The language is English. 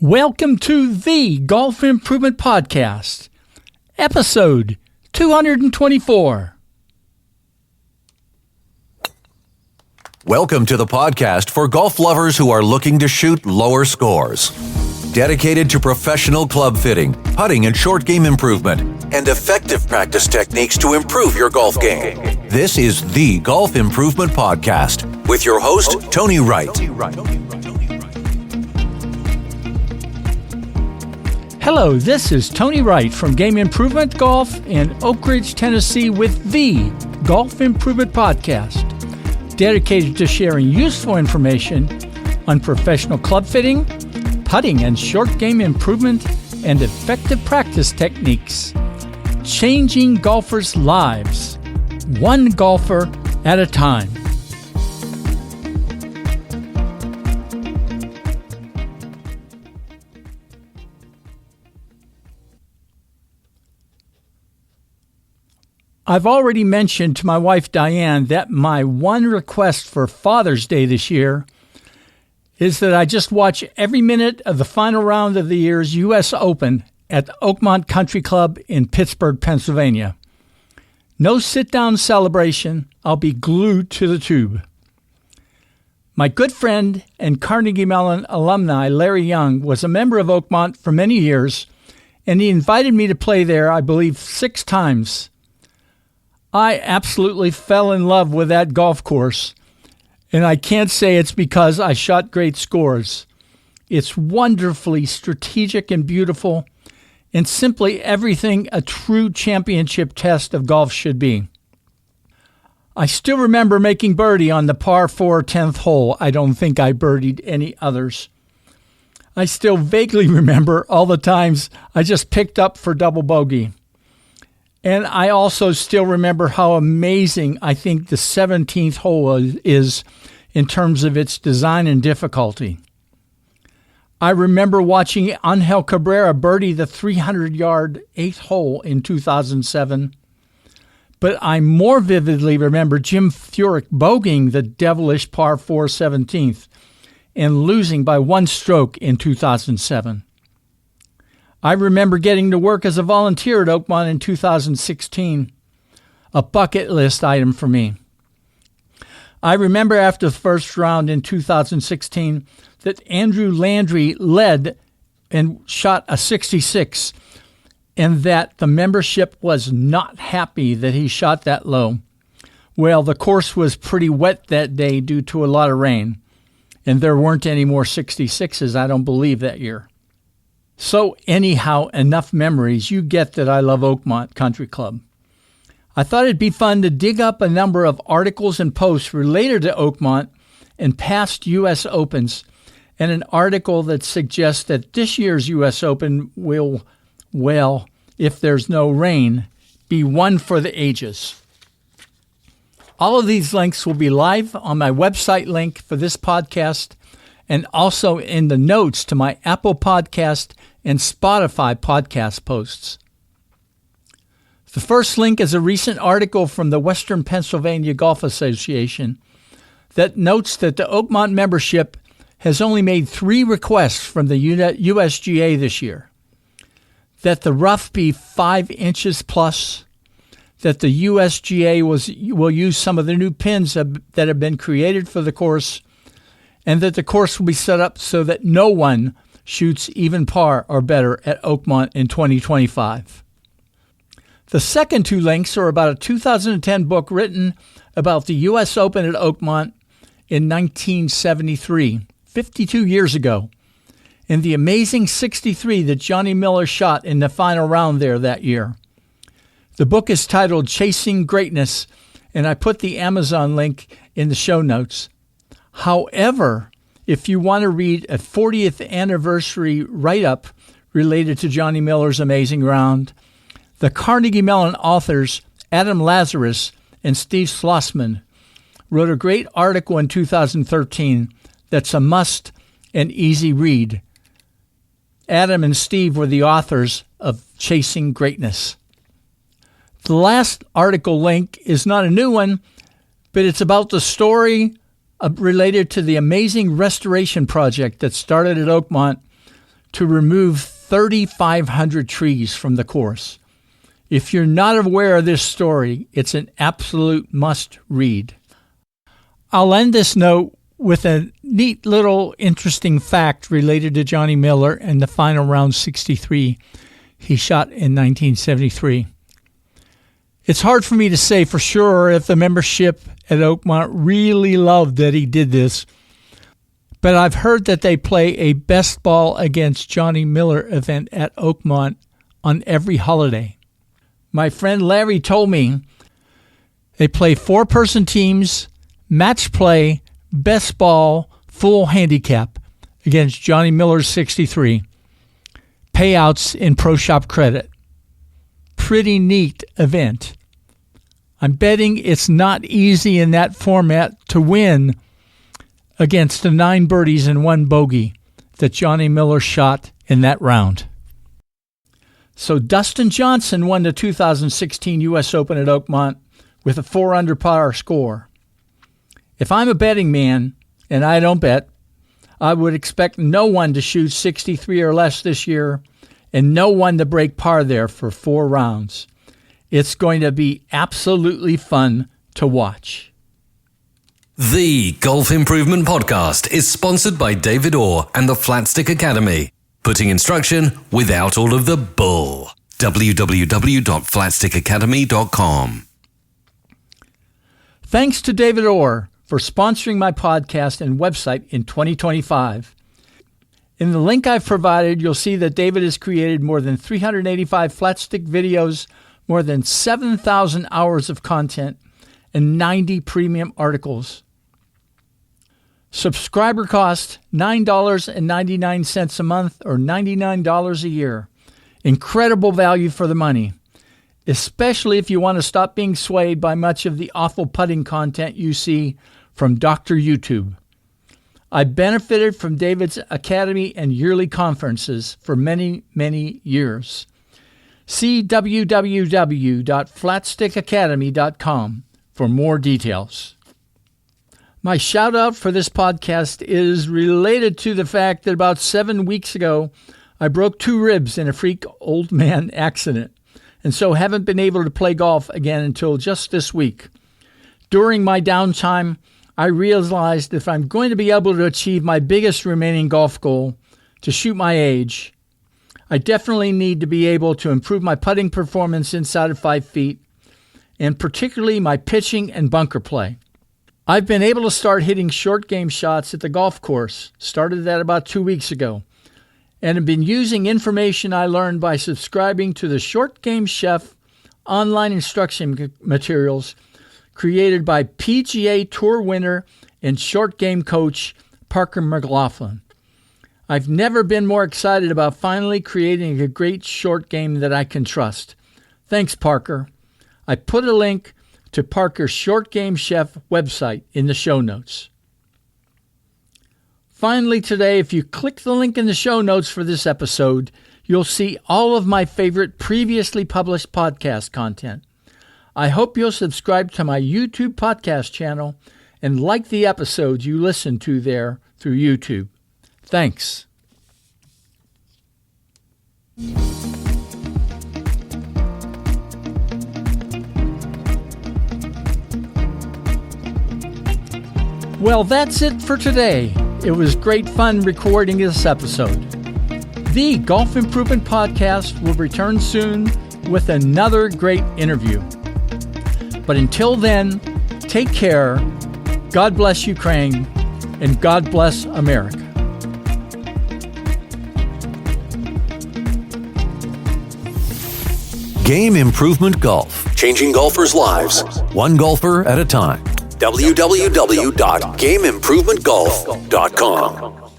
Welcome to the Golf Improvement Podcast, episode 224. Welcome to the podcast for golf lovers who are looking to shoot lower scores. Dedicated to professional club fitting, putting and short game improvement, and effective practice techniques to improve your golf game. This is the Golf Improvement Podcast with your host, Tony Wright. Hello, this is Tony Wright from Game Improvement Golf in Oak Ridge, Tennessee with the Golf Improvement Podcast, dedicated to sharing useful information on professional club fitting, putting and short game improvement, and effective practice techniques, changing golfers' lives, one golfer at a time. I've already mentioned to my wife Diane that my one request for Father's Day this year is that I just watch every minute of the final round of the year's U.S. Open at the Oakmont Country Club in Pittsburgh, Pennsylvania. No sit-down celebration. I'll be glued to the tube. My good friend and Carnegie Mellon alumni, Larry Young, was a member of Oakmont for many years, and he invited me to play there, I believe, 6 times. I absolutely fell in love with that golf course, and I can't say it's because I shot great scores. It's wonderfully strategic and beautiful, and simply everything a true championship test of golf should be. I still remember making birdie on the par 4 10th hole. I don't think I birdied any others. I still vaguely remember all the times I just picked up for double bogey. And I also still remember how amazing I think the 17th hole is in terms of its design and difficulty. I remember watching Angel Cabrera birdie the 300-yard 8th hole in 2007. But I more vividly remember Jim Furyk bogeying the devilish par 4 17th and losing by 1 stroke in 2007. I remember getting to work as a volunteer at Oakmont in 2016, a bucket list item for me. I remember after the first round in 2016 that Andrew Landry led and shot a 66, and that the membership was not happy that he shot that low. Well, the course was pretty wet that day due to a lot of rain, and there weren't any more 66s, I don't believe, that year. So anyhow, enough memories. You get that I love Oakmont Country Club. I thought it'd be fun to dig up a number of articles and posts related to Oakmont and past U.S. Opens, and an article that suggests that this year's U.S. Open will, well, if there's no rain, be one for the ages. All of these links will be live on my website link for this podcast and also in the notes to my Apple Podcast and Spotify podcast posts. The first link is a recent article from the Western Pennsylvania Golf Association that notes that the Oakmont membership has only made 3 requests from the USGA this year. That the rough be 5 inches plus, that the USGA will use some of the new pins that have been created for the course, and that the course will be set up so that no one shoots even par or better at Oakmont in 2025. The second 2 links are about a 2010 book written about the U.S. Open at Oakmont in 1973, 52 years ago, and the amazing 63 that Johnny Miller shot in the final round there that year. The book is titled Chasing Greatness, and I put the Amazon link in the show notes. However, if you want to read a 40th anniversary write-up related to Johnny Miller's amazing round, the Carnegie Mellon authors Adam Lazarus and Steve Schlossman wrote a great article in 2013 that's a must and easy read. Adam and Steve were the authors of Chasing Greatness. The last article link is not a new one, but it's about the story related to the amazing restoration project that started at Oakmont to remove 3,500 trees from the course. If you're not aware of this story, it's an absolute must-read. I'll end this note with a neat little interesting fact related to Johnny Miller and the final round 63 he shot in 1973. It's hard for me to say for sure if the membership at Oakmont really loved that he did this, but I've heard that they play a best ball against Johnny Miller event at Oakmont on every holiday. My friend Larry told me they play 4-person teams, match play, best ball, full handicap against Johnny Miller's 63. Payouts in Pro Shop credit. Pretty neat event. I'm betting it's not easy in that format to win against the 9 birdies and 1 bogey that Johnny Miller shot in that round. So Dustin Johnson won the 2016 U.S. Open at Oakmont with a 4 under par score. If I'm a betting man, and I don't bet, I would expect no one to shoot 63 or less this year and no one to break par there for 4 rounds. It's going to be absolutely fun to watch. The Golf Improvement Podcast is sponsored by David Orr and the Flatstick Academy. Putting instruction without all of the bull. www.flatstickacademy.com. Thanks to David Orr for sponsoring my podcast and website in 2025. In the link I've provided, you'll see that David has created more than 385 Flatstick videos, more than 7,000 hours of content, and 90 premium articles. Subscriber cost $9.99 a month or $99 a year. Incredible value for the money, especially if you want to stop being swayed by much of the awful putting content you see from Dr. YouTube. I benefited from David's academy and yearly conferences for many, many years. See www.flatstickacademy.com for more details. My shout out for this podcast is related to the fact that about 7 weeks ago, I broke 2 ribs in a freak old man accident, and so haven't been able to play golf again until just this week. During my downtime, I realized if I'm going to be able to achieve my biggest remaining golf goal, to shoot my age, I definitely need to be able to improve my putting performance inside of 5 feet, and particularly my pitching and bunker play. I've been able to start hitting short game shots at the golf course, started that about 2 weeks ago, and have been using information I learned by subscribing to the Short Game Chef online instruction materials created by PGA Tour winner and short game coach Parker McLaughlin. I've never been more excited about finally creating a great short game that I can trust. Thanks, Parker. I put a link to Parker's Short Game Chef website in the show notes. Finally today, if you click the link in the show notes for this episode, you'll see all of my favorite previously published podcast content. I hope you'll subscribe to my YouTube podcast channel and like the episodes you listen to there through YouTube. Thanks. Well, that's it for today. It was great fun recording this episode. The Golf Improvement Podcast will return soon with another great interview. But until then, take care, God bless Ukraine, and God bless America. Game Improvement Golf, changing golfers' lives, one golfer at a time. www.gameimprovementgolf.com